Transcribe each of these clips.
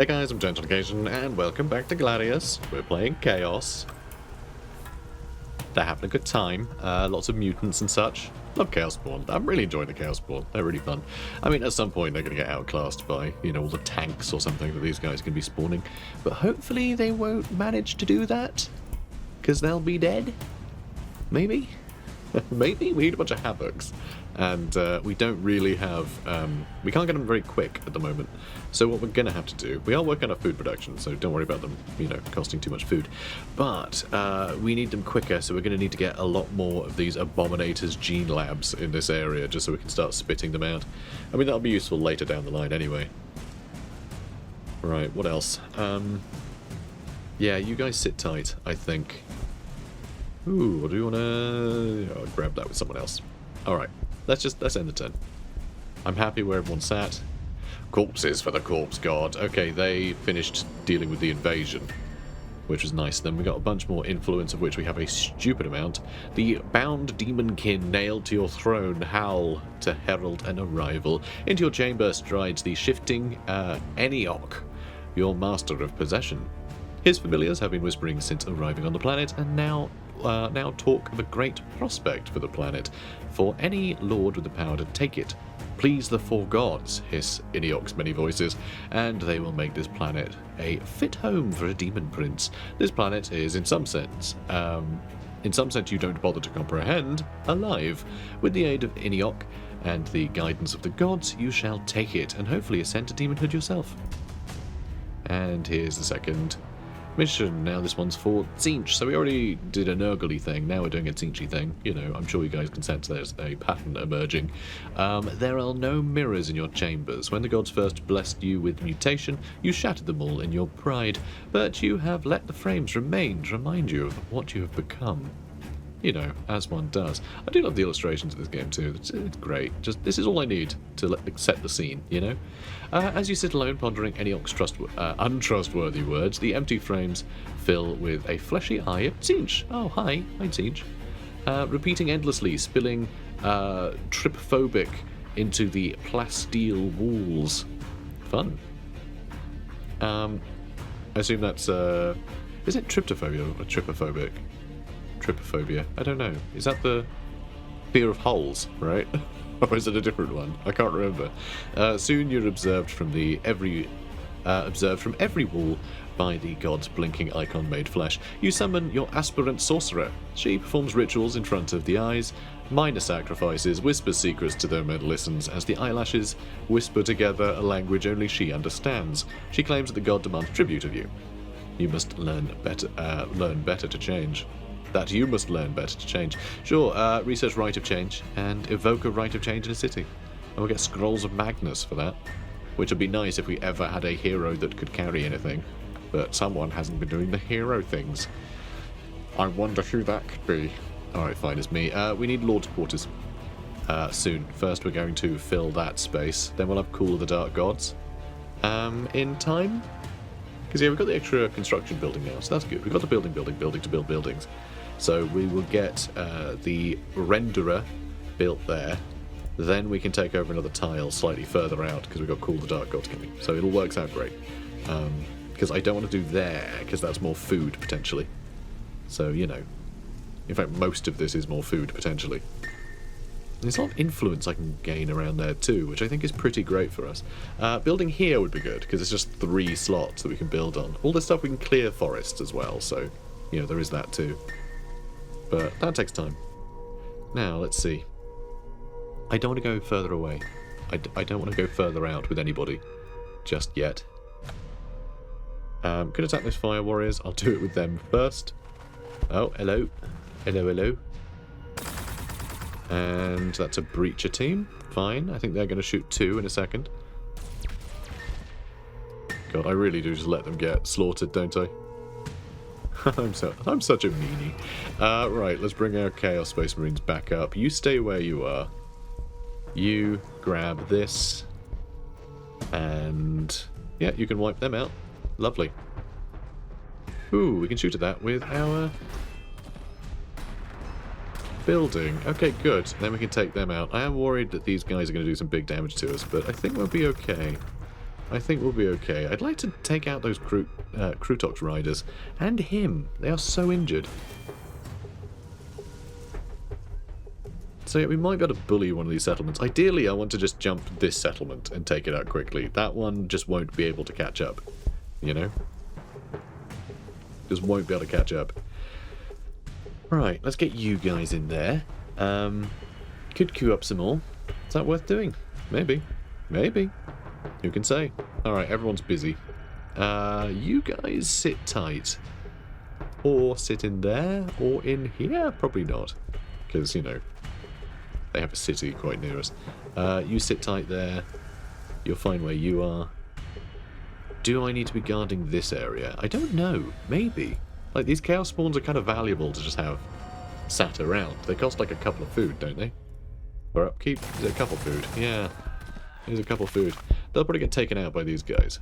Hey guys, I'm Gentle Occasion, and welcome back to Gladius. We're playing Chaos. They're having a good time. Lots of mutants and such. Love Chaos Spawn. I'm really enjoying the Chaos Spawn. They're really fun. I mean, at some point they're going to get outclassed by, you know, all the tanks or something that these guys can be spawning. But hopefully they won't manage to do that. Because they'll be dead. Maybe? Maybe? We need a bunch of Havocs. And we don't really have... we can't get them very quick at the moment. So what we're going to have to do... We are working on our food production, so don't worry about them, you know, costing too much food. But we need them quicker, so we're going to need to get a lot more of these Abominators gene labs in this area, just so we can start spitting them out. I mean, that'll be useful later down the line anyway. Right, what else? Yeah, you guys sit tight, I think. Ooh, do you want to... Oh, grab that with someone else. Alright. Let's end the turn. I'm happy where everyone's sat. Corpses for the corpse god. Okay, they finished dealing with the invasion, which was nice. Then we got a bunch more influence, of which we have a stupid amount. The bound demonkin nailed to your throne howl to herald an arrival. Into your chamber strides the shifting Eniok, your master of possession. His familiars have been whispering since arriving on the planet, and now talk of a great prospect for the planet, for any lord with the power to take it. Please the four gods, hiss Eniok's many voices, and they will make this planet a fit home for a demon prince. This planet is, in some sense you don't bother to comprehend, alive. With the aid of Eniok and the guidance of the gods, you shall take it, and hopefully ascend to demonhood yourself. And here's the second mission. Now this one's for Tzeentch. So we already did a Nurgle thing, now we're doing a Tzeentchy thing. You know, I'm sure you guys can sense there's a pattern emerging. There are no mirrors in your chambers. When the gods first blessed you with mutation, you shattered them all in your pride, but you have let the frames remain to remind you of what you have become. You know, as one does. I do love the illustrations of this game too. It's great. Just this is all I need to set the scene, you know? As you sit alone pondering Eniok's untrustworthy words, the empty frames fill with a fleshy eye of Tzeentch. Oh, hi. Hi, Tzeentch. Repeating endlessly, spilling trypophobic into the plasteel walls. Fun. I assume that's... is it tryptophobia or trypophobic? Trypophobia. I don't know. Is that the fear of holes, right? Or is it a different one? I can't remember. Soon you're observed from every wall by the god's blinking icon made flesh. You summon your aspirant sorcerer. She performs rituals in front of the eyes, minor sacrifices, whispers secrets to them, and listens as the eyelashes whisper together a language only she understands. She claims that the god demands tribute of you. You must learn better to change. That you must learn better to change. Sure, research Rite of Change and evoke a Rite of Change in a city. And we'll get Scrolls of Magnus for that. Which would be nice if we ever had a hero that could carry anything. But someone hasn't been doing the hero things. I wonder who that could be. Alright, fine, it's me. We need Lord's Quarters soon. First we're going to fill that space. Then we'll have Call of the Dark Gods. In time? Because yeah, we've got the extra construction building now, so that's good. We've got the building to build buildings. So we will get the renderer built there. Then we can take over another tile slightly further out because we've got Call the Dark Gods coming. So it all works out great. Because I don't want to do there because that's more food potentially. So, you know. In fact, most of this is more food potentially. There's a lot of influence I can gain around there too, which I think is pretty great for us. Building here would be good, because it's just 3 slots that we can build on. All this stuff we can clear forests as well, so, you know, there is that too. But that takes time. Now, let's see. I don't want to go further away. I don't want to go further out with anybody. Just yet. Could attack those fire warriors. I'll do it with them first. Oh, hello. Hello, hello. And that's a breacher team. Fine. I think they're going to shoot 2 in a second. God, I really do just let them get slaughtered, don't I? I'm such a meanie. Right, let's bring our Chaos Space Marines back up. You stay where you are. You grab this. And yeah, you can wipe them out. Lovely. Ooh, we can shoot at that with our building. Okay, good. Then we can take them out. I am worried that these guys are going to do some big damage to us, but I think we'll be okay. I think we'll be okay. I'd like to take out those Krutox riders. And him. They are so injured. So yeah, we might be able to bully one of these settlements. Ideally, I want to just jump this settlement and take it out quickly. That one just won't be able to catch up. You know? Just won't be able to catch up. Right, let's get you guys in there. Could queue up some more. Is that worth doing? Maybe. Maybe. Who can say? Alright, everyone's busy. You guys sit tight. Or sit in there, or in here? Probably not. Because, you know, they have a city quite near us. You sit tight there. You're fine where you are. Do I need to be guarding this area? I don't know. Maybe. Like, these chaos spawns are kind of valuable to just have sat around. They cost like a couple of food, don't they? For upkeep? Is it a couple food? Yeah. There's a couple food. They'll probably get taken out by these guys.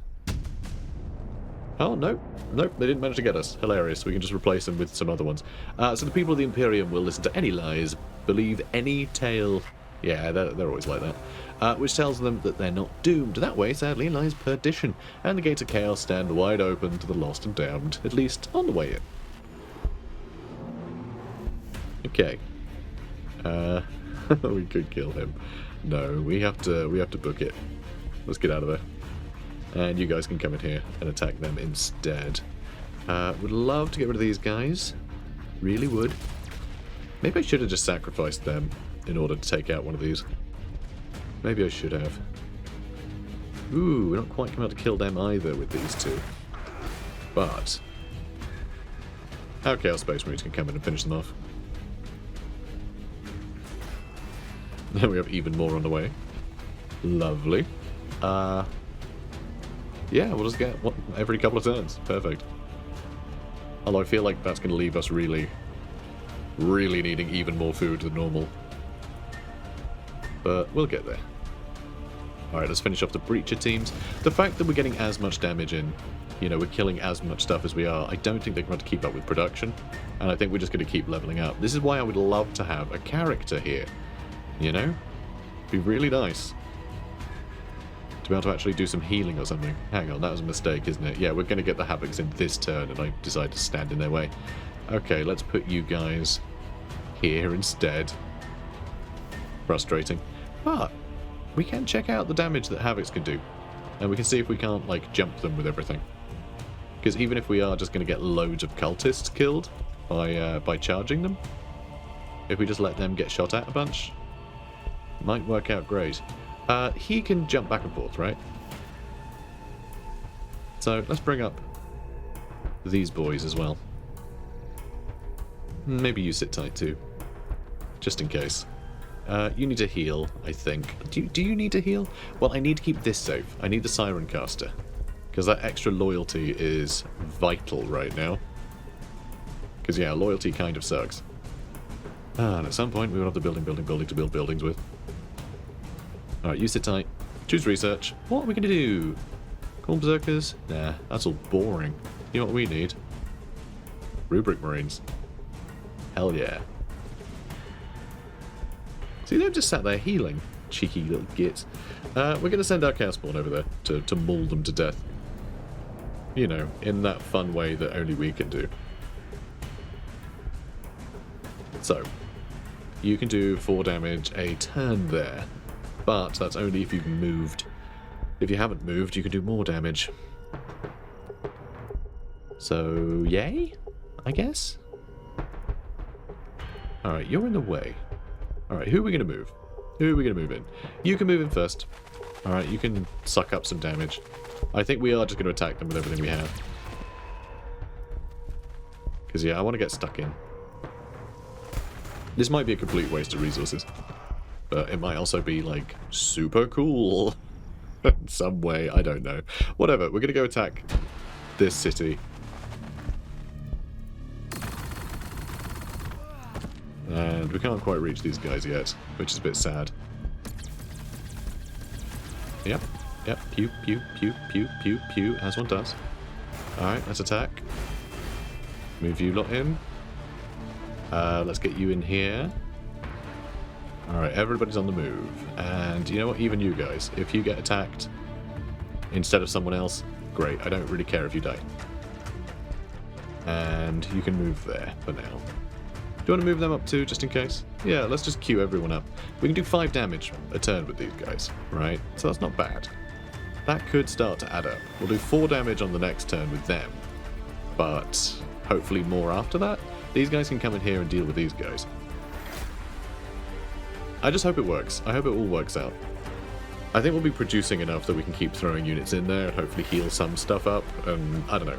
Oh, nope. Nope, they didn't manage to get us. Hilarious. We can just replace them with some other ones. So the people of the Imperium will listen to any lies, believe any tale. Yeah, they're always like that. Which tells them that they're not doomed. That way, sadly, lies perdition. And the gates of chaos stand wide open to the lost and damned. At least on the way in. Okay. We could kill him. No, we have to book it. Let's get out of there. And you guys can come in here and attack them instead. Would love to get rid of these guys. Really would. Maybe I should have just sacrificed them in order to take out one of these. Maybe I should have. Ooh, we're not quite coming out to kill them either with these two. But our Chaos Space Marines can come in and finish them off. Then we have even more on the way. Lovely. Yeah, we'll just get one every couple of turns. Perfect. Although I feel like that's going to leave us really needing even more food than normal. But we'll get there. Alright, let's finish off the Breacher teams. The fact that we're getting as much damage in, you know, we're killing as much stuff as we are, I don't think they're going to keep up with production. And I think we're just going to keep leveling up. This is why I would love to have a character here. You know? Be really nice. To be able to actually do some healing or something. Hang on, that was a mistake, isn't it? Yeah, we're going to get the Havocs in this turn, and I decide to stand in their way. Okay, let's put you guys here instead. Frustrating. But we can check out the damage that Havocs can do. And we can see if we can't, like, jump them with everything. Because even if we are just going to get loads of cultists killed by charging them, if we just let them get shot at a bunch, might work out great. He can jump back and forth, right? So let's bring up these boys as well. Maybe you sit tight too, just in case. You need to heal, I think. Do you need to heal? Well, I need to keep this safe. I need the Siren Caster, because that extra loyalty is vital right now. Because yeah, loyalty kind of sucks. And at some point we will have to building to build buildings with. Alright, you sit tight. Choose research. What are we going to do? Call berserkers? Nah, that's all boring. You know what we need? Rubric Marines. Hell yeah. See, they've just sat there healing. Cheeky little gits. We're going to send our Chaosborn over there to maul them to death. You know, in that fun way that only we can do. So, you can do 4 damage a turn there. But that's only if you've moved. If you haven't moved, you can do more damage. So, yay? I guess? Alright, you're in the way. Alright, who are we going to move? Who are we going to move in? You can move in first. Alright, you can suck up some damage. I think we are just going to attack them with everything we have. Because, yeah, I want to get stuck in. This might be a complete waste of resources. But it might also be, like, super cool. In some way, I don't know. Whatever, we're going to go attack this city. And we can't quite reach these guys yet, which is a bit sad. Yep, pew, pew, pew, pew, pew, pew, as one does. Alright, let's attack. Move you lot in. Let's get you in here. Alright, everybody's on the move. And you know what? Even you guys. If you get attacked, instead of someone else, great. I don't really care if you die. And you can move there for now. Do you want to move them up too, just in case? Yeah, let's just queue everyone up. We can do 5 damage a turn with these guys, right? So that's not bad. That could start to add up. We'll do 4 damage on the next turn with them, but hopefully more after that. These guys can come in here and deal with these guys. I just hope it works. I hope it all works out. I think we'll be producing enough that we can keep throwing units in there and hopefully heal some stuff up, and I don't know.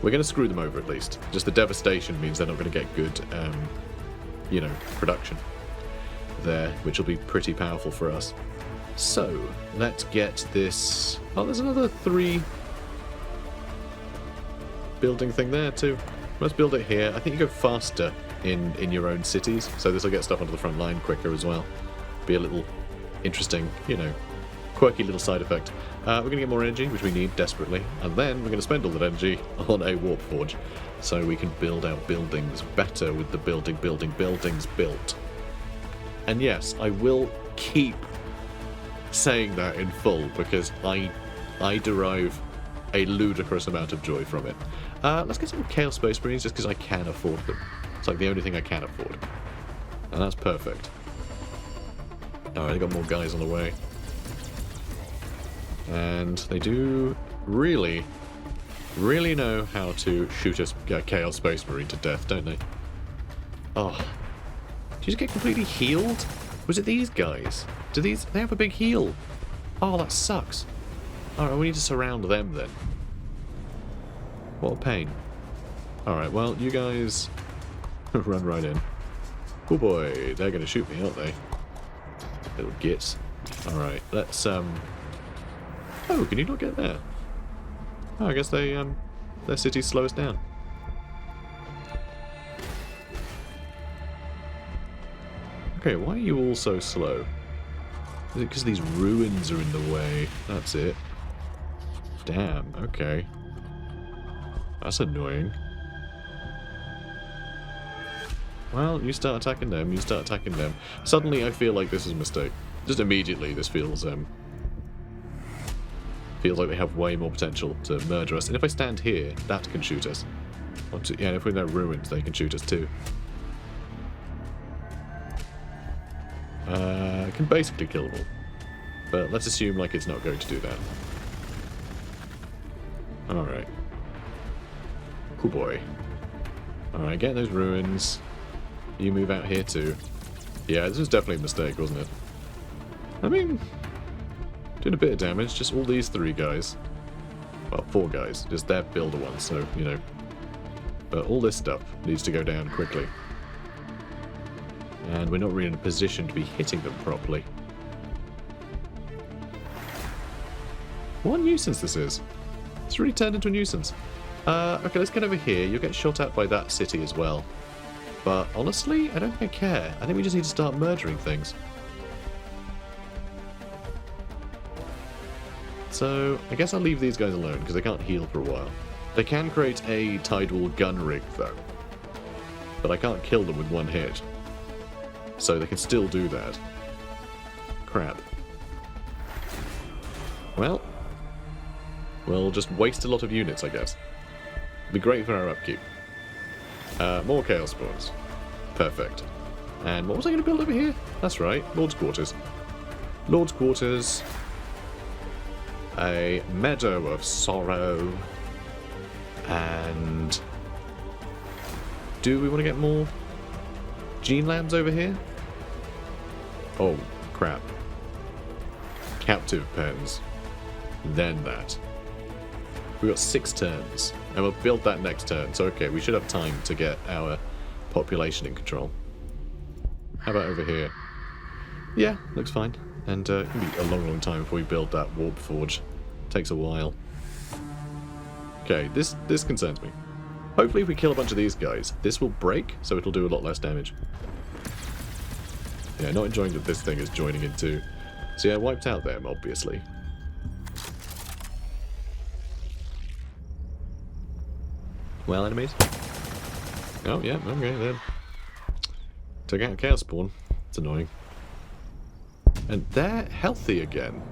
We're going to screw them over at least. Just the devastation means they're not going to get good, you know, production there, which will be pretty powerful for us. So, let's get this... Oh, there's another 3 building thing there too. Let's build it here. I think you go faster in your own cities, so this will get stuff onto the front line quicker as well. Be a little interesting, you know, quirky little side effect. We're going to get more energy, which we need desperately, and then we're going to spend all that energy on a warp forge, so we can build out buildings better with the buildings built. And yes, I will keep saying that in full, because I derive a ludicrous amount of joy from it. Let's get some Chaos Space Marines, just because I can afford them. It's like the only thing I can afford. And that's perfect. Alright, I got more guys on the way. And they do really, really know how to shoot a Chaos Space Marine to death, don't they? Oh. Did you just get completely healed? Was it these guys? They have a big heal? Oh, that sucks. Alright, we need to surround them then. What a pain. Alright, well, you guys run right in. Oh boy, they're going to shoot me, aren't they? Little gits. Alright, let's, Oh, can you not get there? Oh, I guess their city slows down. Okay, why are you all so slow? Is it because these ruins are in the way? That's it. Damn, okay. That's annoying. Well, you start attacking them, you start attacking them. Suddenly I feel like this is a mistake. Just immediately this feels like they have way more potential to murder us. And if I stand here, that can shoot us. Yeah, and if we're in their ruins, they can shoot us too. Can basically kill them all. But let's assume like it's not going to do that. Alright. Cool boy. Alright, get those ruins. You move out here too. Yeah, this was definitely a mistake, wasn't it? I mean, doing a bit of damage, just all these 3 guys. Well, 4 guys, just their builder ones, so, you know. But all this stuff needs to go down quickly. And we're not really in a position to be hitting them properly. What a nuisance this is. It's really turned into a nuisance. Okay, let's get over here. You'll get shot at by that city as well. But honestly, I don't think I care. I think we just need to start murdering things. So, I guess I'll leave these guys alone, because they can't heal for a while. They can create a Tidewall gun rig, though. But I can't kill them with one hit. So they can still do that. Crap. Well, we'll just waste a lot of units, I guess. Be great for our upkeep. More Chaos Spawns. Perfect. And what was I going to build over here? That's right, Lord's Quarters. Lord's Quarters. A Meadow of Sorrow. And... do we want to get more Gene Lambs over here? Oh, crap. Captive pens. Then that. We've got 6 turns, and we'll build that next turn, so okay, we should have time to get our population in control. How about over here? Yeah, looks fine. And it can be a long, long time before we build that warp forge. Takes a while. Okay, this concerns me. Hopefully if we kill a bunch of these guys, this will break, so it'll do a lot less damage. Yeah, not enjoying that this thing is joining in too. So yeah, wiped out them, obviously. Well, enemies? Oh, yeah, okay, then. Took out Chaos Spawn. It's annoying. And they're healthy again.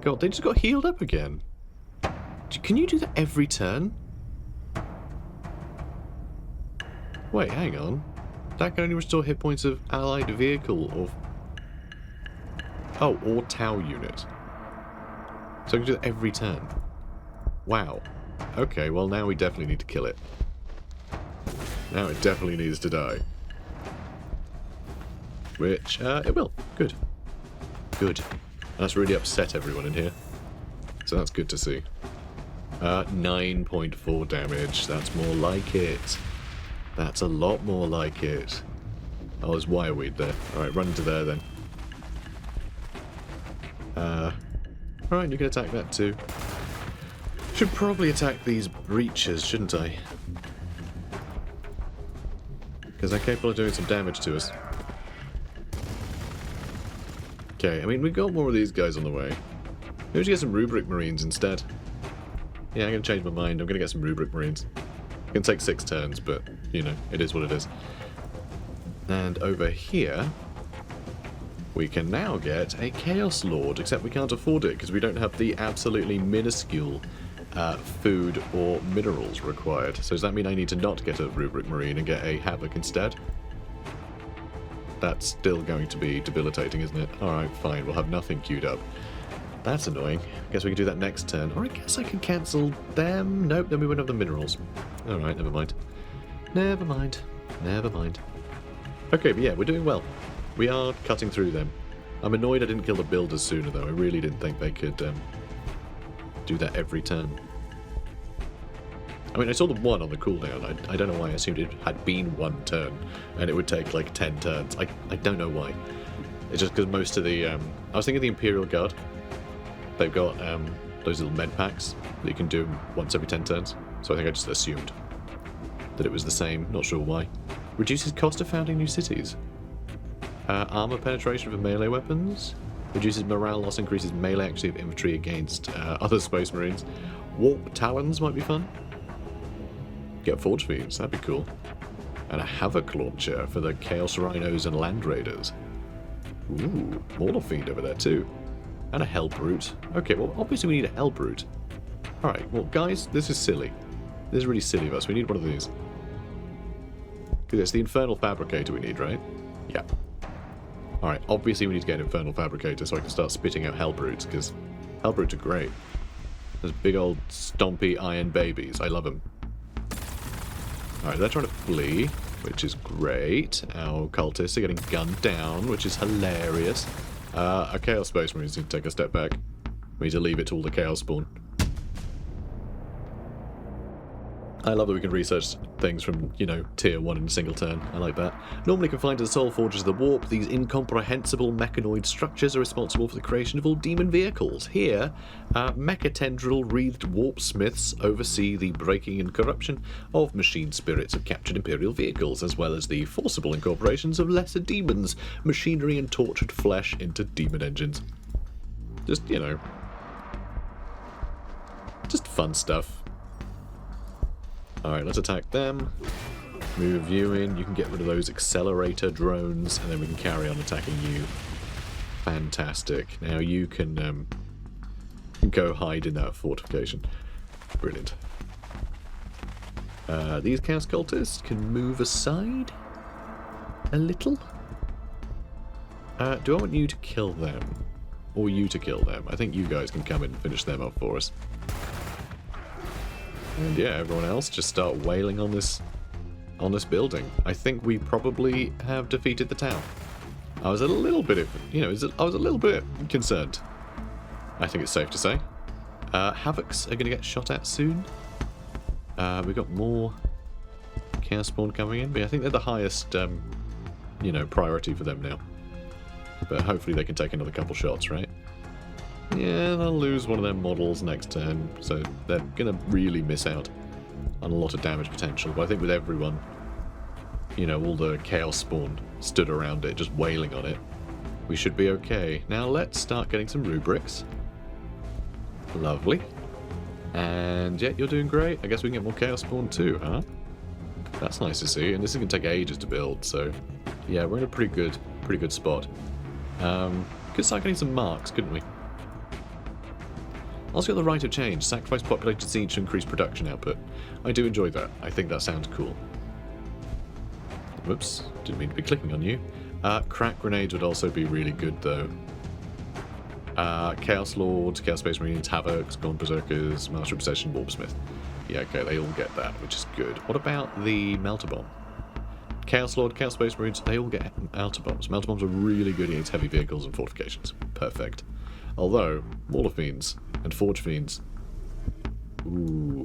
God, they just got healed up again. Can you do that every turn? Wait, hang on. That can only restore hit points of allied vehicle or... Oh, or Tau unit. So I can do that every turn. Wow. Okay, well now we definitely need to kill it. Now it definitely needs to die. Which, it will. Good. Good. That's really upset everyone in here. So that's good to see. 9.4 damage. That's more like it. That's a lot more like it. Oh, there's wireweed there. Alright, run into there then. Alright, you can attack that too. Should probably attack these breaches, shouldn't I? Because they're capable of doing some damage to us. Okay, I mean, we've got more of these guys on the way. Maybe we should get some Rubric Marines instead. Yeah, I'm going to change my mind. I'm going to get some Rubric Marines. It can take 6 turns, but, you know, it is what it is. And over here, we can now get a Chaos Lord, except we can't afford it because we don't have the absolutely minuscule food or minerals required. So does that mean I need to not get a Rubric Marine and get a Havoc instead? That's still going to be debilitating, isn't it? Alright, fine, we'll have nothing queued up. That's annoying. Guess we can do that next turn. Or I guess I can cancel them. Nope, then we won't have the minerals. Alright, never mind. Never mind. Never mind. Okay, but yeah, we're doing well. We are cutting through them. I'm annoyed I didn't kill the builders sooner, though. I really didn't think they could do that every turn. I mean, I saw the 1 on the cooldown. I don't know why I assumed it had been 1 turn, and it would take, like, 10 turns. I don't know why. It's just because most of the... I was thinking the Imperial Guard. They've got those little med packs that you can do once every 10 turns. So I think I just assumed that it was the same. Not sure why. Reduces cost of founding new cities. Armor penetration for melee weapons. Reduces morale loss, increases melee accuracy of infantry against other Space Marines. Warp Talons might be fun. Get Forge Fiends, that'd be cool. And a Havoc Launcher for the Chaos Rhinos and Land Raiders. Ooh, Mauler Fiend over there too. And a Hell Brute. Okay, well, obviously we need a Hell Brute. Alright, well, guys, this is silly. This is really silly of us. We need one of these. Because it's the Infernal Fabricator we need, right? Yeah. Alright, obviously we need to get an Infernal Fabricator so I can start spitting out Hell Brutes, because Hell Brutes are great. Those big old stompy iron babies. I love them. Alright, they're trying to flee, which is great. Our cultists are getting gunned down, which is hilarious. Our Chaos Space Marines need to take a step back. We need to leave it to all the Chaos spawn. I love that we can research things from, you know, tier 1 in a single turn. I like that. Normally confined to the Soul Forges of the Warp, these incomprehensible mechanoid structures are responsible for the creation of all demon vehicles. Here, mechatendril wreathed warp smiths oversee the breaking and corruption of machine spirits of captured Imperial vehicles, as well as the forcible incorporations of lesser demons, machinery and tortured flesh into demon engines. Just, you know, just fun stuff. Alright, let's attack them. Move you in. You can get rid of those accelerator drones, and then we can carry on attacking you. Fantastic. Now you can go hide in that fortification. Brilliant. These Chaos Cultists can move aside a little. Do I want you to kill them? Or you to kill them? I think you guys can come in and finish them off for us. And yeah, everyone else just start wailing on this building. I think we probably have defeated the town. I was a little bit, I was a little bit concerned. I think it's safe to say. Havocs are going to get shot at soon. We've got more Chaos Spawn coming in, but I think they're the highest, priority for them now. But hopefully they can take another couple shots, right? Yeah, they'll lose one of their models next turn, so they're going to really miss out on a lot of damage potential. But I think with everyone, you know, all the Chaos Spawn stood around it, just wailing on it, we should be okay. Now let's start getting some rubrics. Lovely. And yeah, you're doing great. I guess we can get more Chaos Spawn too, huh? That's nice to see, and this is going to take ages to build, so yeah, we're in a pretty good spot. Could start getting some marks, couldn't we? Also got the Rite of Change. Sacrifice populated siege to increase production output. I do enjoy that. I think that sounds cool. Whoops. Didn't mean to be clicking on you. Crack grenades would also be really good, though. Chaos Lords, Chaos Space Marines, Havocs, Gaunt Berserkers, Master Obsession, Warpsmith. Yeah, okay, they all get that, which is good. What about the Melter Bomb? Chaos Lord, Chaos Space Marines, they all get Melter Bombs. Melter Bombs are really good against heavy vehicles and fortifications. Perfect. Although, Mauler Fiends and Forge Fiends... Ooh.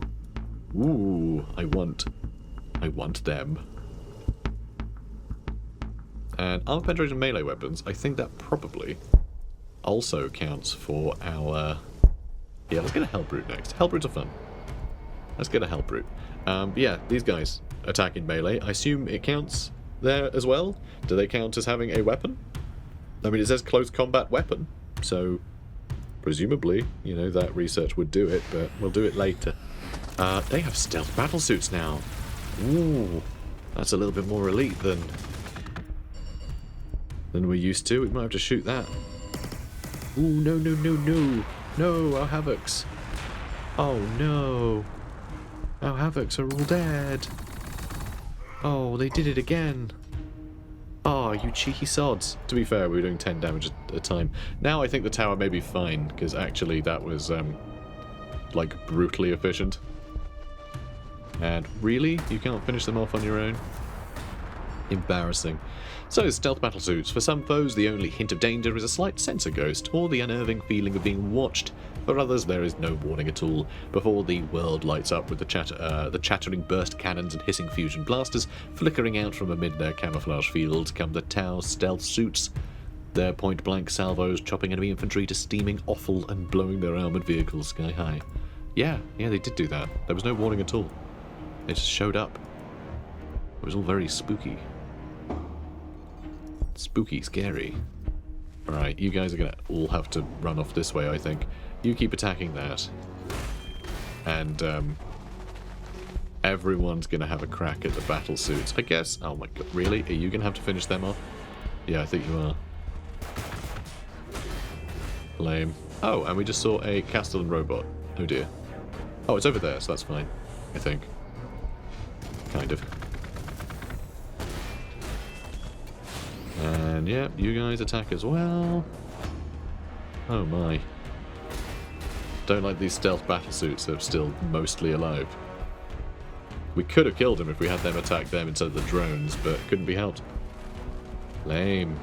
Ooh, I want them. And armor penetration melee weapons, I think that probably also counts for our... Yeah, let's get a Hellbrute next. Hellbrutes are fun. Let's get a Hellbrute. Yeah, these guys attack in melee. I assume it counts there as well. Do they count as having a weapon? I mean, it says close combat weapon, so presumably, you know, that research would do it, but we'll do it later. They have stealth battle suits now. Ooh, that's a little bit more elite than we're used to. We might have to shoot that. Ooh, no, no, no, no. No, our Havocs. Oh, no. Our Havocs are all dead. Oh, they did it again. Oh, you cheeky sods. To be fair, we were doing 10 damage at a time. Now I think the tower may be fine, because actually that was, like, brutally efficient. And really? You can't finish them off on your own? Embarrassing. So, stealth battle suits. For some foes, the only hint of danger is a slight sensor ghost, or the unnerving feeling of being watched. For others, there is no warning at all. Before the world lights up with the chattering burst cannons and hissing fusion blasters flickering out from amid their camouflage fields come the Tau stealth suits. Their point-blank salvos chopping enemy infantry to steaming offal and blowing their armoured vehicles sky high. Yeah, they did do that. There was no warning at all. They just showed up. It was all very spooky. Spooky, scary. Alright, you guys are gonna all have to run off this way, I think. You keep attacking that. And, everyone's gonna have a crack at the battle suits. I guess... Oh my god, really? Are you gonna have to finish them off? Yeah, I think you are. Lame. Oh, and we just saw a Castellan robot. Oh dear. Oh, it's over there, so that's fine. I think. Kind of. And yeah, you guys attack as well. Oh my. Don't like these stealth battle suits, they're still mostly alive. We could have killed them if we had them attack them instead of the drones, but couldn't be helped. Lame.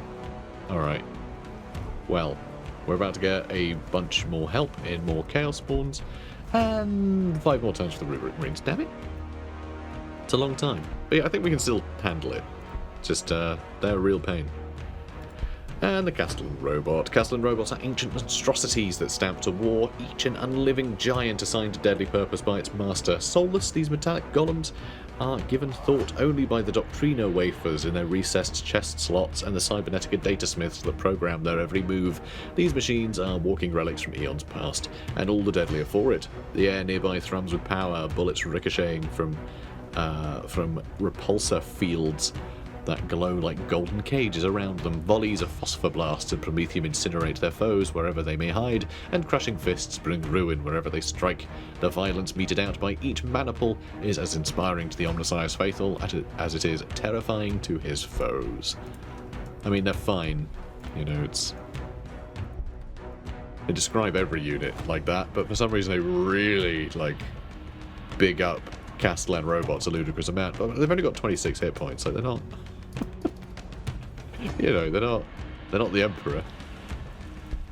Alright. Well, we're about to get a bunch more help in more chaos spawns, and 5 more turns for the Rubric Marines. Damn it. It's a long time. But yeah, I think we can still handle it. Just, they're a real pain. And the Castellan robot. Castellan robots are ancient monstrosities that stamp to war, each an unliving giant assigned to deadly purpose by its master. Soulless, these metallic golems are given thought only by the Doctrino wafers in their recessed chest slots and the cybernetica datasmiths that program their every move. These machines are walking relics from eons past, and all the deadlier for it. The air nearby thrums with power, bullets ricocheting from repulsor fields that glow like golden cages around them. Volleys of phosphor blasts and promethium incinerate their foes wherever they may hide, and crushing fists bring ruin wherever they strike. The violence meted out by each maniple is as inspiring to the Omnissiah's faithful as it is terrifying to his foes. I mean, they're fine. You know, they describe every unit like that, but for some reason they really, like, big up Castellan robots a ludicrous amount. But they've only got 26 hit points, so they're not... You know, they're not the Emperor.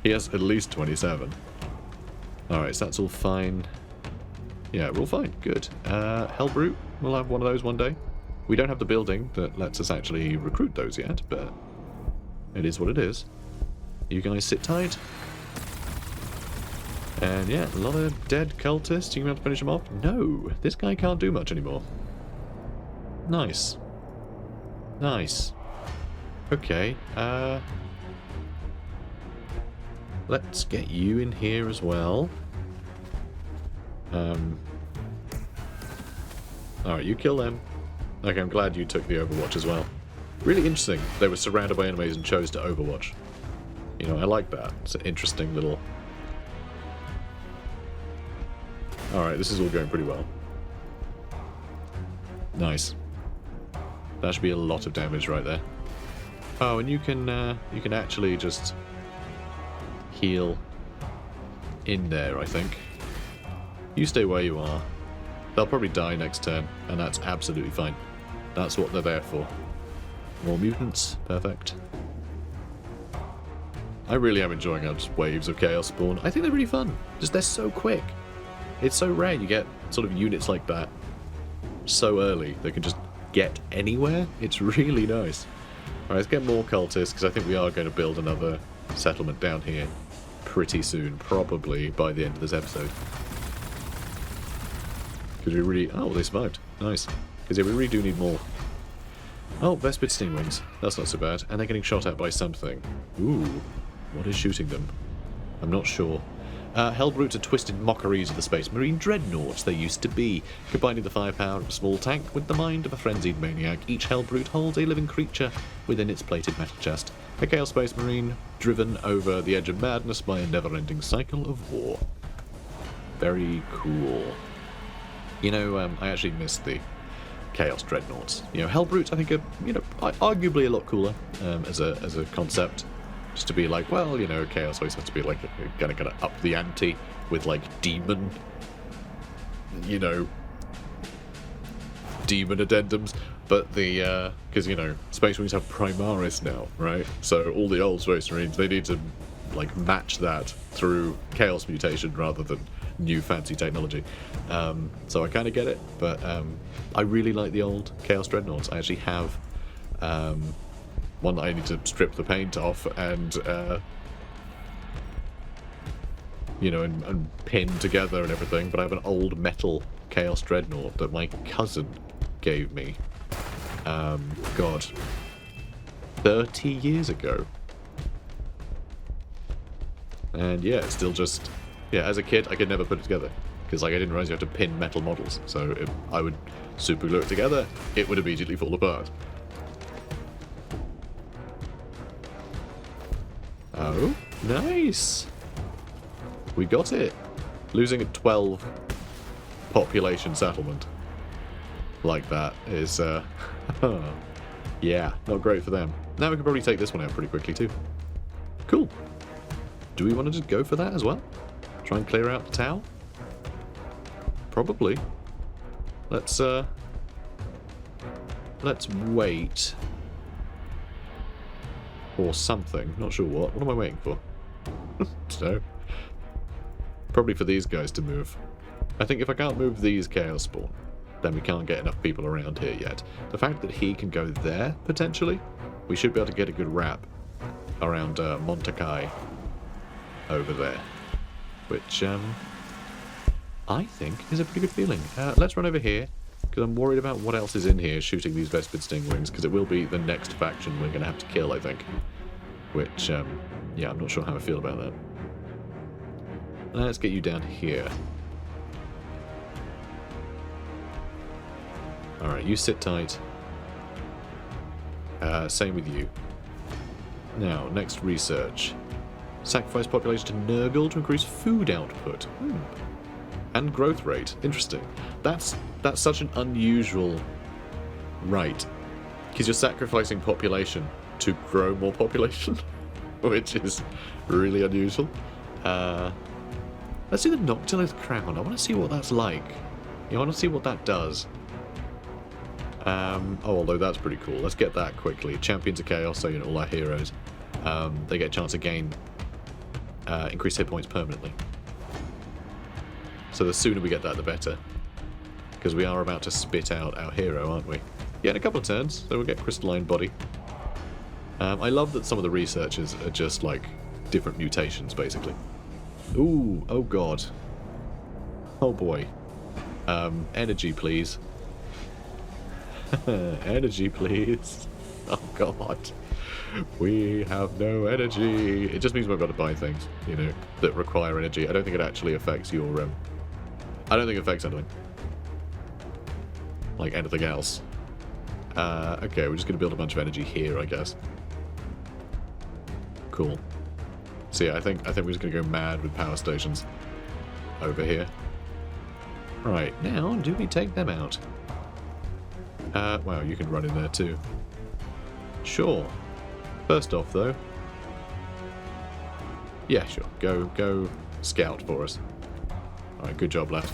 He has at least 27. Alright, so that's all fine. Yeah, we're all fine. Good. Hellbrute, we'll have one of those one day. We don't have the building that lets us actually recruit those yet, but it is what it is. You guys sit tight. And yeah, a lot of dead cultists. You can have to finish them off. No, this guy can't do much anymore. Nice. Nice. Okay, let's get you in here as well. Alright, you kill them. Okay, I'm glad you took the Overwatch as well. Really interesting. They were surrounded by enemies and chose to Overwatch. You know, I like that. It's an interesting little Alright, this is all going pretty well. Nice. That should be a lot of damage right there. Oh, and you can actually just heal in there, I think. You stay where you are. They'll probably die next turn, and that's absolutely fine. That's what they're there for. More mutants. Perfect. I really am enjoying our waves of Chaos Spawn. I think they're really fun. Just they're so quick. It's so rare you get sort of units like that so early. They can just get anywhere. It's really nice. Alright, let's get more cultists, because I think we are going to build another settlement down here pretty soon. Probably by the end of this episode. Because we really... Oh, they survived. Nice. Because yeah, we really do need more. Oh, Vespid Stingwings. That's not so bad. And they're getting shot at by something. Ooh. What is shooting them? I'm not sure. Hellbrutes are twisted mockeries of the Space Marine dreadnoughts they used to be, combining the firepower of a small tank with the mind of a frenzied maniac. Each Hellbrute holds a living creature within its plated metal chest. A Chaos Space Marine driven over the edge of madness by a never-ending cycle of war. Very cool. You know, I actually missed the Chaos Dreadnoughts. You know, Hellbrutes I think are, you know, arguably a lot cooler as a concept. Just to be like, well, you know, Chaos always has to be like, gonna up the ante with like demon, you know, demon addendums. But the, because, you know, Space Marines have Primaris now, right? So all the old Space Marines, they need to like match that through Chaos mutation rather than new fancy technology. So I kind of get it, but I really like the old Chaos Dreadnoughts. I actually have one that I need to strip the paint off and you know, and pin together and everything, but I have an old metal Chaos Dreadnought that my cousin gave me, God, 30 years ago. And yeah, it's still just, yeah, as a kid I could never put it together, because like I didn't realize you have to pin metal models, so if I would super glue it together, it would immediately fall apart. Oh, nice! We got it! Losing a 12 population settlement like that is, yeah, not great for them. Now we can probably take this one out pretty quickly too. Cool. Do we want to just go for that as well? Try and clear out the Tau? Probably. Let's wait. Or something. Not sure what. What am I waiting for? So, probably for these guys to move. I think if I can't move these Chaos Spawn, then we can't get enough people around here yet. The fact that he can go there, potentially, we should be able to get a good wrap around Montakai over there. Which, I think is a pretty good feeling. Let's run over here, because I'm worried about what else is in here shooting these Vespid Stingwings, because it will be the next faction we're going to have to kill, I think. Which, yeah, I'm not sure how I feel about that. Let's get you down here. Alright, you sit tight. Same with you. Now, next research. Sacrifice population to Nurgle to increase food output. And growth rate. Interesting. That's such an unusual right. Because you're sacrificing population to grow more population. Which is really unusual. Let's do the Noctilith Crown. I want to see what that's like. I want to see what that does. Oh, although that's pretty cool. Let's get that quickly. Champions of Chaos, so you know, all our heroes. They get a chance to gain increased hit points permanently. So the sooner we get that, the better. Because we are about to spit out our hero, aren't we? Yeah, in a couple of turns, so we'll get Crystalline Body. I love that some of the researchers are just, like, different mutations, basically. Ooh, oh god. Oh boy. Energy, please. Energy, please. Oh god. We have no energy. It just means we've got to buy things, you know, that require energy. I don't think it actually affects your, I don't think it affects anything. Like anything else. Okay, we're just going to build a bunch of energy here, I guess. Cool. So yeah, I think we're just going to go mad with power stations over here. Right, now do we take them out? Wow, you can run in there too. Sure. First off, though. Yeah, sure. Go scout for us. Alright, good job, lad.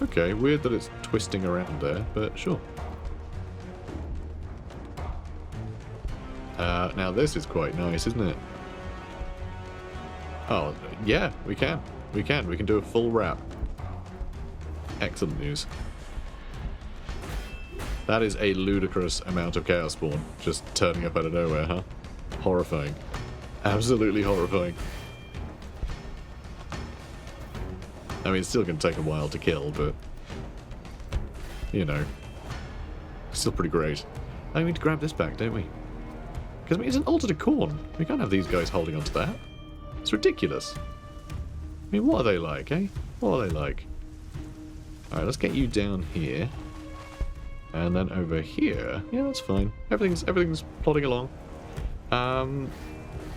Okay, weird that it's twisting around there, but sure. Now this is quite nice, isn't it? Oh, yeah, we can. We can do a full wrap. Excellent news. That is a ludicrous amount of chaos spawn just turning up out of nowhere, huh? Horrifying. Absolutely horrifying. I mean, it's still going to take a while to kill, but... you know. Still pretty great. I need to grab this back, don't we? Because, I mean, it's an altar to Khorne. We can't have these guys holding onto that. It's ridiculous. I mean, what are they like, eh? What are they like? Alright, let's get you down here. And then over here. Yeah, that's fine. Everything's plodding along.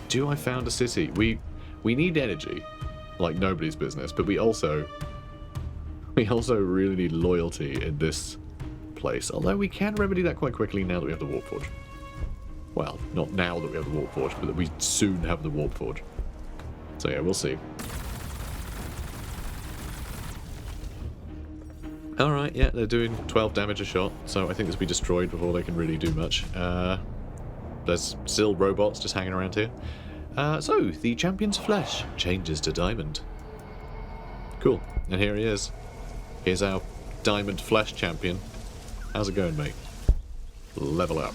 Do I found a city? We need energy. Like nobody's business, but we also really need loyalty in this place. Although we can remedy that quite quickly now that we have the Warp Forge. Well, not now that we have the Warp Forge, but that we soon have the Warp Forge. So yeah, we'll see. Alright, yeah, they're doing 12 damage a shot, so I think this will be destroyed before they can really do much. There's still robots just hanging around here. So, the champion's flesh changes to diamond. Cool, and here he is. Here's our diamond flesh champion. How's it going, mate? Level up.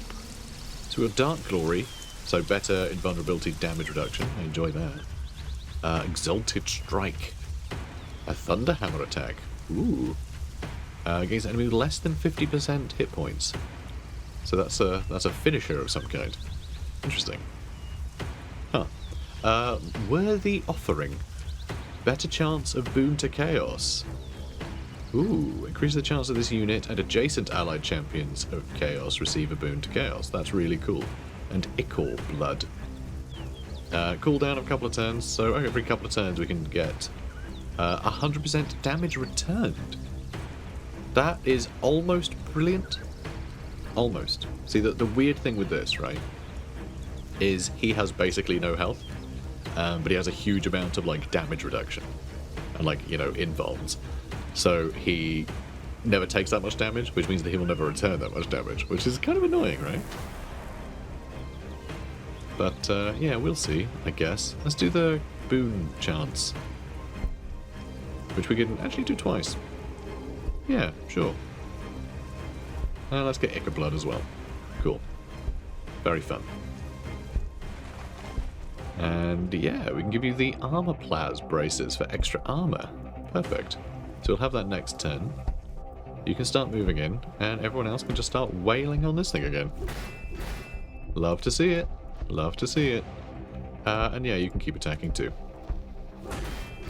So we've got Dark Glory, so better invulnerability damage reduction. I enjoy that. Exalted Strike. A Thunder Hammer attack. Ooh. Against an enemy with less than 50% hit points. So that's a finisher of some kind. Interesting. Huh. Worthy Offering. Better chance of boon to chaos. Ooh, increase the chance of this unit and adjacent allied champions of chaos receive a boon to chaos. That's really cool. And Ichor Blood. Cooldown of a couple of turns, so every couple of turns we can get 100% damage returned. That is almost brilliant. Almost. See, the weird thing with this, right, is he has basically no health, but he has a huge amount of, like, damage reduction. And, like, you know, invulns. So he never takes that much damage, which means that he will never return that much damage, which is kind of annoying, right? But, yeah, we'll see, I guess. Let's do the boon chance, which we can actually do twice. Yeah, sure. Let's get Ichor Blood as well. Cool. Very fun. And yeah, we can give you the Armor Plas braces for extra armor. Perfect. So we'll have that next turn. You can start moving in, and everyone else can just start wailing on this thing again. Love to see it. Love to see it. And yeah, you can keep attacking too.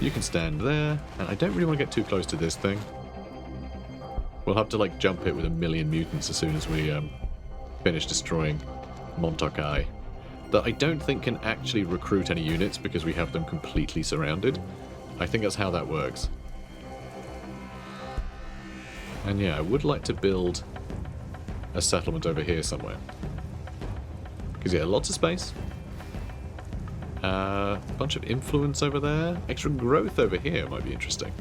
You can stand there, and I don't really want to get too close to this thing. We'll have to, like, jump it with a million mutants as soon as we finish destroying Montauk Eye. That I don't think can actually recruit any units because we have them completely surrounded. I think that's how that works. And yeah, I would like to build a settlement over here somewhere. Because yeah, lots of space. A bunch of influence over there. Extra growth over here might be interesting.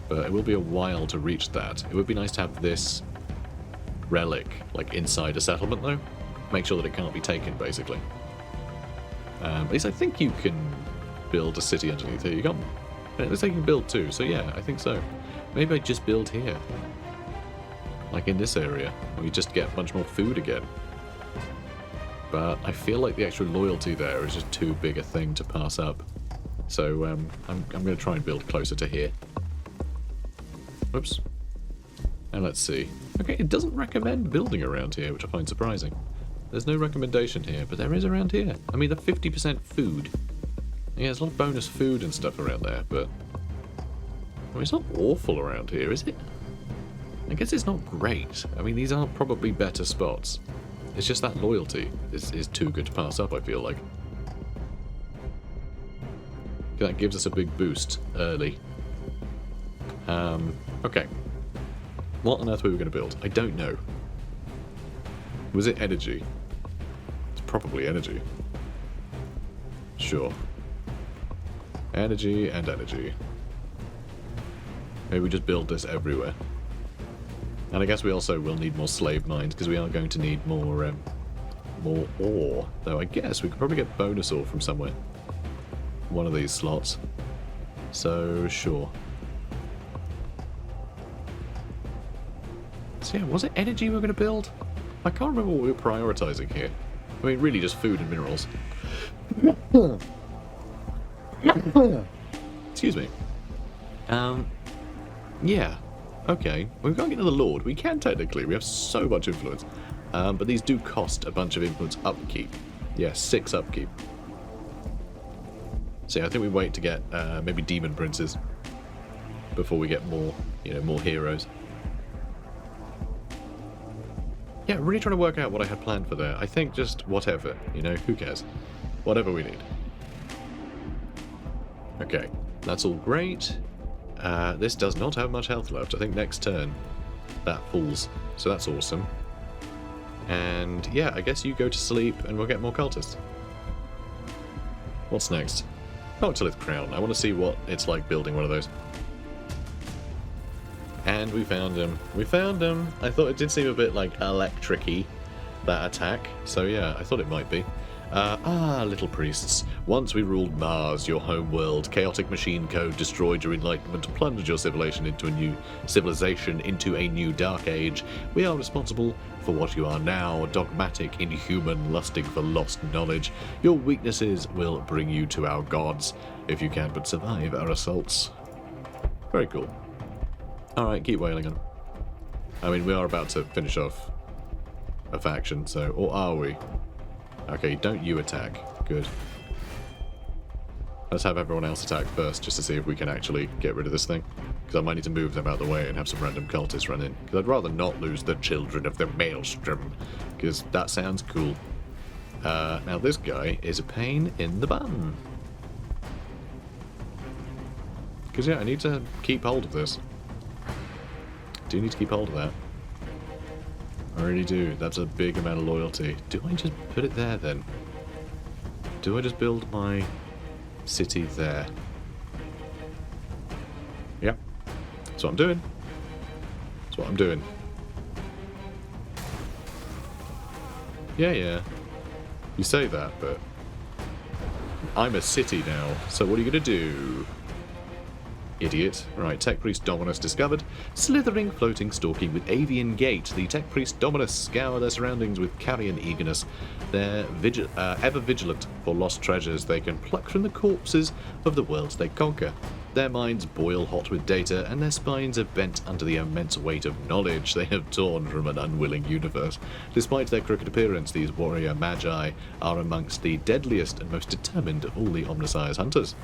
But it will be a while to reach that. It would be nice to have this relic, like, inside a settlement, though. Make sure that it can't be taken, basically. At least I think you can build a city underneath here. You can't... At least you can build too, so yeah, I think so. Maybe I just build here. Like in this area, where we just get a bunch more food again. But I feel like the extra loyalty there is just too big a thing to pass up. So I'm going to try and build closer to here. Whoops. And let's see. Okay, it doesn't recommend building around here, which I find surprising. There's no recommendation here, but there is around here. I mean, the 50% food. Yeah, there's a lot of bonus food and stuff around there, but... I mean, it's not awful around here, is it? I guess it's not great. I mean, these aren't probably better spots. It's just that loyalty is too good to pass up, I feel like. That gives us a big boost early. Okay. What on earth were we going to build? I don't know. Was it energy? It's probably energy. Sure. Energy and energy. Maybe we just build this everywhere. And I guess we also will need more slave mines, because we are going to need more ore. Though I guess we could probably get bonus ore from somewhere. One of these slots. So, sure. So yeah, was it energy we were going to build? I can't remember what we were prioritising here. I mean, really just food and minerals. Excuse me. Yeah. Okay. We've got to get to the Lord. We can technically. We have so much influence. But these do cost a bunch of influence upkeep. Yeah, 6 upkeep. So yeah, I think we wait to get maybe demon princes before we get more, more heroes. Yeah, really trying to work out what I had planned for there. I think just whatever, who cares? Whatever we need. Okay, that's all great. This does not have much health left. I think next turn that falls, so that's awesome. And yeah, I guess you go to sleep and we'll get more cultists. What's next? Noctilith Crown. I want to see what it's like building one of those. And we found him. We found him. I thought it did seem a bit like electric-y, that attack. So yeah, I thought it might be. Little priests. Once we ruled Mars, your home world. Chaotic machine code destroyed your enlightenment, plunged your civilization into a new dark age. We are responsible for what you are now, dogmatic, inhuman, lusting for lost knowledge. Your weaknesses will bring you to our gods, if you can but survive our assaults. Very cool. Alright, keep wailing on. I mean, we are about to finish off a faction, so... Or are we? Okay, don't you attack. Good. Let's have everyone else attack first, just to see if we can actually get rid of this thing. Because I might need to move them out of the way and have some random cultists run in. Because I'd rather not lose the children of the Maelstrom. Because that sounds cool. Now this guy is a pain in the bum. Because yeah, I need to keep hold of this. Do need to keep hold of that. I really do. That's a big amount of loyalty. Do I just put it there then? Do I just build my city there? Yep. That's what I'm doing. That's what I'm doing. Yeah. You say that, but I'm a city now. So what are you going to do? Idiot. Right, Tech Priest Dominus discovered. Slithering, floating, stalking with avian gait. The Tech Priest Dominus scour their surroundings with carrion eagerness. They're ever vigilant for lost treasures they can pluck from the corpses of the worlds they conquer. Their minds boil hot with data, and their spines are bent under the immense weight of knowledge they have torn from an unwilling universe. Despite their crooked appearance, these warrior magi are amongst the deadliest and most determined of all the Omnissiah's hunters.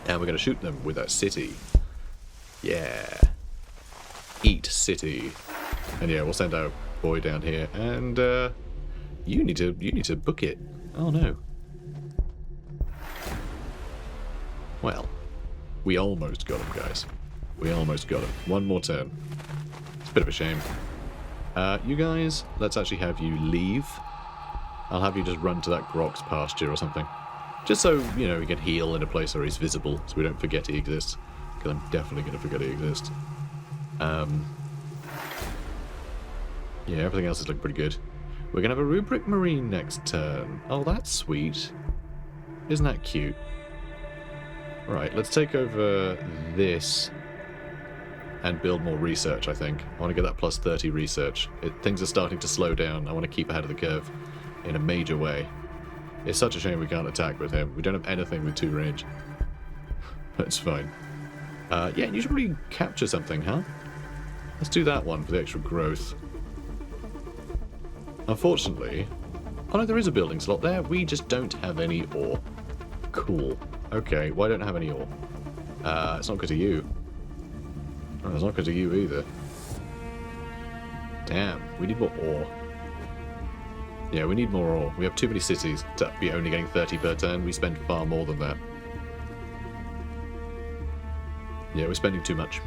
And we're going to shoot them with a city. Yeah. Eat city. And yeah, we'll send our boy down here. And you need to book it. Oh no. Well, we almost got him, guys. We almost got him. One more turn. It's a bit of a shame. You guys, let's actually have you leave. I'll have you just run to that Grok's pasture or something. Just so, he can heal in a place where he's visible, so we don't forget he exists. Because I'm definitely going to forget he exists. Yeah, everything else is looking pretty good. We're going to have a Rubric Marine next turn. Oh, that's sweet. Isn't that cute? Right, let's take over this and build more research, I think. I want to get that plus 30 research. Things are starting to slow down. I want to keep ahead of the curve in a major way. It's such a shame we can't attack with him. We don't have anything with 2 range. That's fine. Yeah, you should probably capture something, huh? Let's do that one for the extra growth. Unfortunately... Oh no, there is a building slot there. We just don't have any ore. Cool. Okay, why don't I have any ore? It's not good to you. Oh, it's not good to you either. Damn, we need more ore. Yeah, we need more ore. We have too many cities to be only getting 30 per turn. We spend far more than that. Yeah, we're spending too much.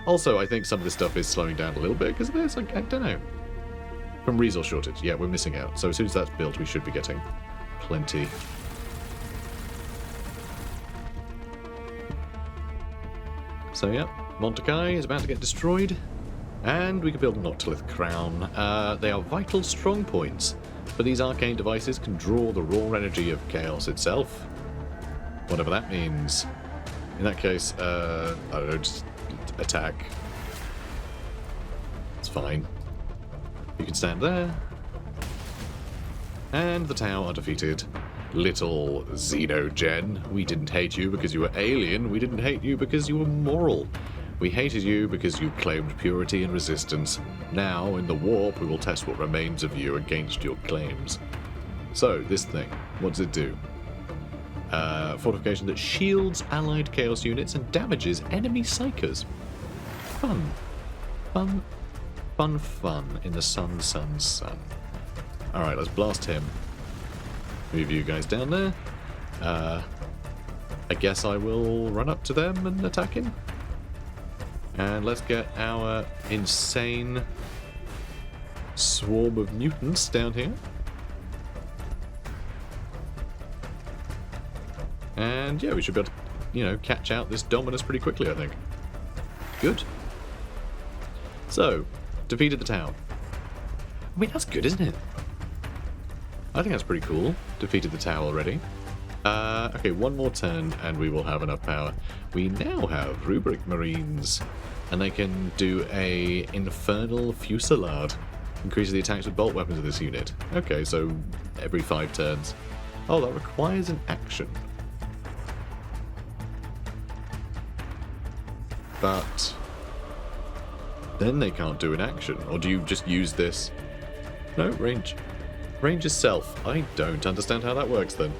Also, I think some of this stuff is slowing down a little bit because there's, like, I don't know. From resource shortage. Yeah, we're missing out. So as soon as that's built, we should be getting plenty. So, yeah, Montakai is about to get destroyed. And we can build an Octolith Crown. They are vital strong points, but these arcane devices can draw the raw energy of chaos itself. Whatever that means. In that case, I don't know, just attack. It's fine. You can stand there. And the Tau are defeated. Little Xenogen, we didn't hate you because you were alien. We didn't hate you because you were moral. We hated you because you claimed purity and resistance. Now, in the warp, we will test what remains of you against your claims. So, this thing, what does it do? Fortification that shields allied chaos units and damages enemy psychers. Fun. Fun. Fun, fun in the sun, sun, sun. Alright, let's blast him. Move you guys down there. I guess I will run up to them and attack him. And let's get our insane swarm of mutants down here. And yeah, we should be able to, catch out this Dominus pretty quickly, I think. Good. So, defeated the Tau. I mean, that's good, isn't it? I think that's pretty cool. Defeated the Tau already. Okay, one more turn and we will have enough power. We now have Rubric Marines, and they can do a Infernal Fusillade. Increases the attacks with bolt weapons of this unit. Okay, so every 5 turns. Oh, that requires an action. But then they can't do an action. Or do you just use this? No, range. Range is self. I don't understand how that works then.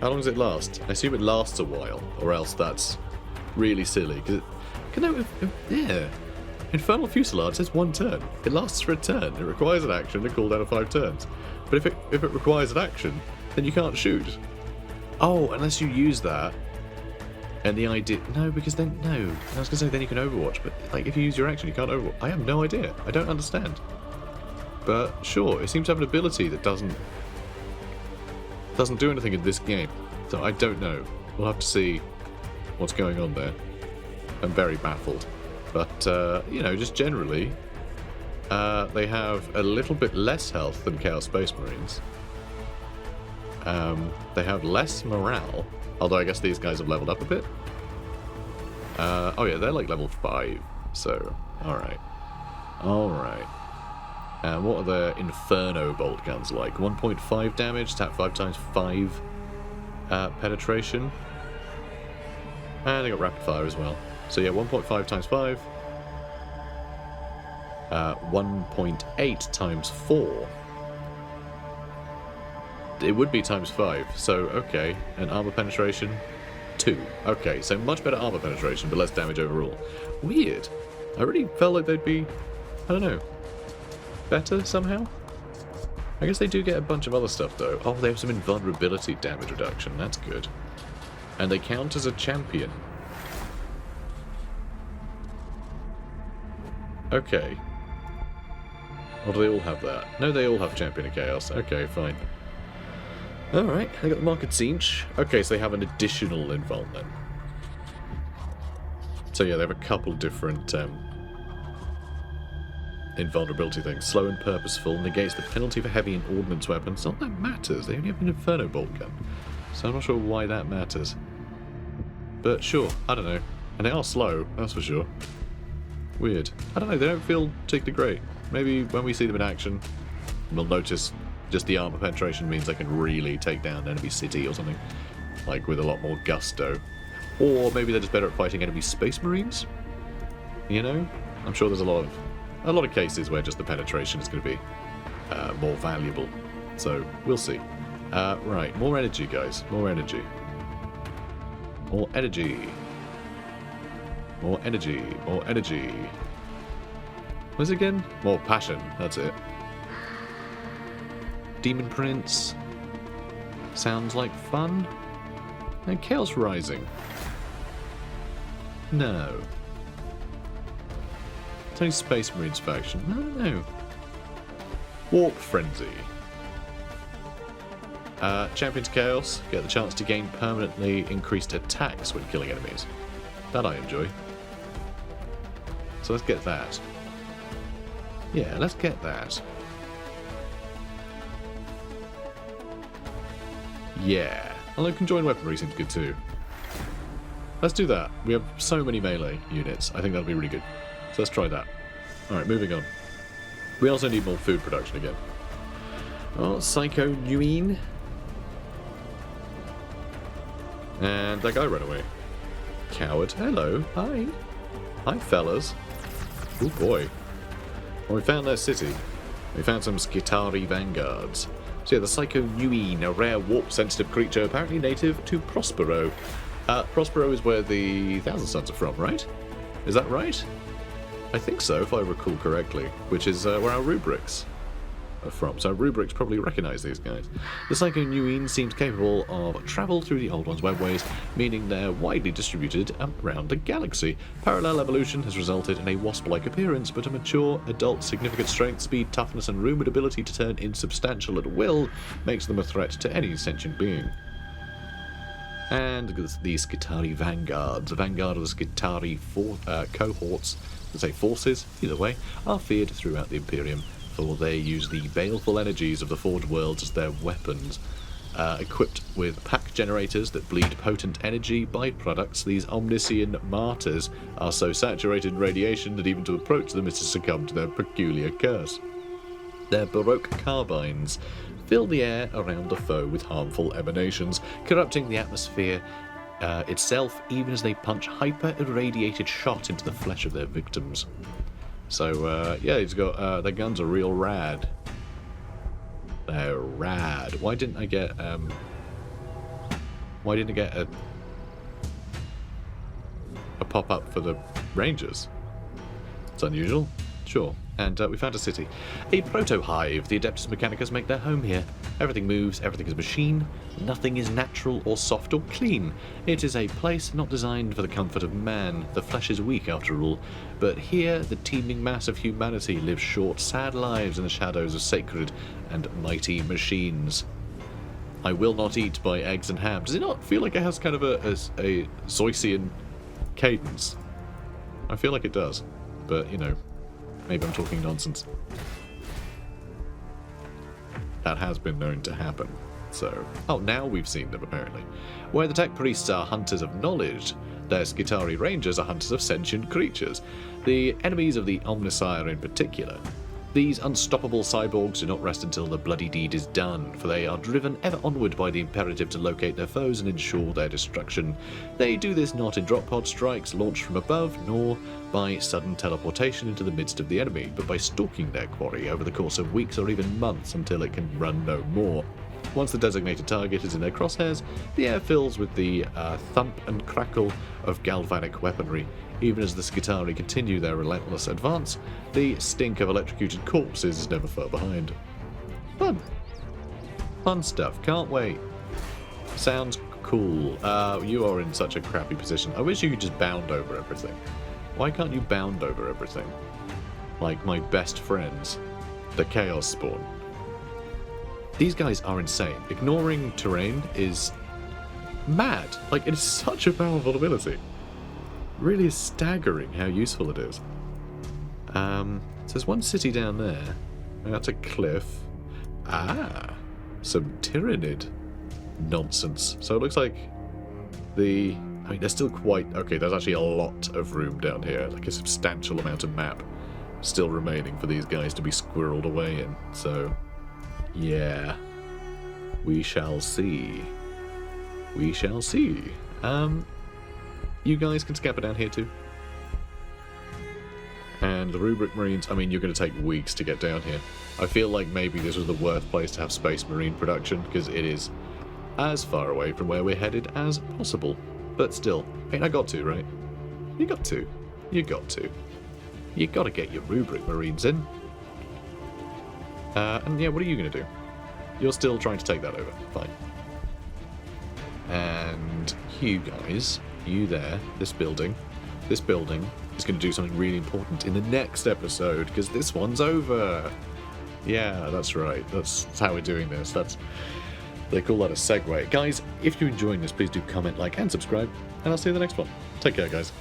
How long does it last? I assume it lasts a while, or else that's really silly. Yeah. Infernal Fusillade says 1 turn. It lasts for a turn. It requires an action to cool down to 5 turns. But if it requires an action, then you can't shoot. Oh, unless you use that. And the idea... No, because then... No. I was going to say then you can Overwatch, but like if you use your action, you can't Overwatch. I have no idea. I don't understand. But sure, it seems to have an ability that doesn't do anything in this game. So I don't know. We'll have to see what's going on there. I'm very baffled. But, just generally, they have a little bit less health than Chaos Space Marines. They have less morale, although I guess these guys have leveled up a bit. Oh yeah, they're like level 5, so, alright. Alright. And what are the Inferno bolt guns like? 1.5 damage, attack 5 times 5 penetration. And they got rapid fire as well. So yeah, 1.5 times 5. 1.8 times 4. It would be times 5, so okay. And armor penetration, 2. Okay, so much better armor penetration, but less damage overall. Weird. I really felt like they'd be, I don't know, better somehow? I guess they do get a bunch of other stuff though. Oh, they have some invulnerability damage reduction, that's good. And they count as a champion. Okay. Or do they all have that? No, they all have Champion of Chaos. Okay, fine. Alright, they got the Market Siege. Okay, so they have an additional invuln then. So yeah, they have a couple different invulnerability things. Slow and purposeful, negates the penalty for heavy and ordnance weapons. Not that matters, they only have an Inferno bolt gun. So I'm not sure why that matters. But sure, I don't know. And they are slow, that's for sure. Weird. I don't know, they don't feel particularly great. Maybe when we see them in action, we'll notice just the armor penetration means they can really take down an enemy city or something. Like with a lot more gusto. Or maybe they're just better at fighting enemy space marines? You know? I'm sure there's a lot of cases where just the penetration is going to be more valuable. So, we'll see. Right, more energy, guys. More energy. More energy. More energy. More energy. What's it again? More passion. That's it. Demon Prince. Sounds like fun. And Chaos Rising. No. It's only Space Marines faction. I don't know. Warp Frenzy. Champions Chaos get the chance to gain permanently increased attacks when killing enemies. That I enjoy. So let's get that. Yeah, let's get that. Yeah. Although conjoined weaponry seems good too. Let's do that. We have so many melee units. I think that'll be really good. So let's try that. Alright, moving on. We also need more food production again. Oh, Psycho Nguyen. And that guy ran away. Coward. Hello. Hi. Hi, fellas. Oh boy. Well, we found their city. We found some Skitari vanguards. So yeah, the Psycho Nguyen, a rare warp-sensitive creature apparently native to Prospero. Prospero is where the Thousand Sons are from, right? Is that right? I think so, if I recall correctly. Which is where our rubrics are from. So our rubrics probably recognise these guys. The Psycho Nguyen seems capable of travel through the Old One's webways, meaning they're widely distributed around the galaxy. Parallel evolution has resulted in a wasp-like appearance, but a mature, adult, significant strength, speed, toughness, and rumored ability to turn insubstantial at will makes them a threat to any sentient being. And the Skitari Vanguards, a vanguard of the Skitari cohorts, let's say forces, either way, are feared throughout the Imperium, for they use the baleful energies of the Forged Worlds as their weapons. Equipped with pack generators that bleed potent energy byproducts, these Omniscient martyrs are so saturated in radiation that even to approach them is to succumb to their peculiar curse. Their Baroque carbines fill the air around the foe with harmful emanations, corrupting the atmosphere itself even as they punch hyper-irradiated shot into the flesh of their victims. So, yeah, he's got, their guns are real rad. They're rad. Why didn't I get a... pop-up for the Rangers? It's unusual. Sure. And we found a city. A proto-hive. The Adeptus Mechanicus make their home here. Everything moves, everything is machine. Nothing is natural or soft or clean. It is a place not designed for the comfort of man. The flesh is weak after all. But here, the teeming mass of humanity lives short, sad lives in the shadows of sacred and mighty machines. I will not eat by eggs and ham. Does it not feel like it has kind of a Zoysian cadence? I feel like it does. But, you know... maybe I'm talking nonsense. That has been known to happen. So, oh, now we've seen them apparently. Where the tech priests are hunters of knowledge, their Skitari rangers are hunters of sentient creatures. The enemies of the Omniscire in particular. These unstoppable cyborgs do not rest until the bloody deed is done, for they are driven ever onward by the imperative to locate their foes and ensure their destruction. They do this not in drop pod strikes launched from above, nor by sudden teleportation into the midst of the enemy, but by stalking their quarry over the course of weeks or even months until it can run no more. Once the designated target is in their crosshairs, the air fills with the thump and crackle of galvanic weaponry. Even as the Skitari continue their relentless advance, the stink of electrocuted corpses is never far behind. Fun. Fun stuff. Can't wait. Sounds cool. You are in such a crappy position. I wish you could just bound over everything. Why can't you bound over everything? Like my best friends, the Chaos Spawn. These guys are insane. Ignoring terrain is mad. Like, it is such a powerful ability. Really staggering how useful it is. So there's one city down there. That's a cliff. Ah, some Tyrannid nonsense. So it looks like I mean, there's still quite... okay, there's actually a lot of room down here. Like a substantial amount of map still remaining for these guys to be squirreled away in. So, yeah. We shall see. We shall see. You guys can scamper down here too. And the Rubric Marines, I mean, you're going to take weeks to get down here. I feel like maybe this was the worst place to have Space Marine production, because it is as far away from where we're headed as possible. But still, I mean, I got to, right? You got to. You got to. You got to get your Rubric Marines in. And yeah, what are you going to do? You're still trying to take that over. Fine. And you guys... you there, this building, this building is going to do something really important in the next episode, because this one's over. Yeah, that's right. That's how we're doing this. They call that a segue. Guys, if you're enjoying this, please do comment, like, and subscribe, and I'll see you in the next one. Take care, guys.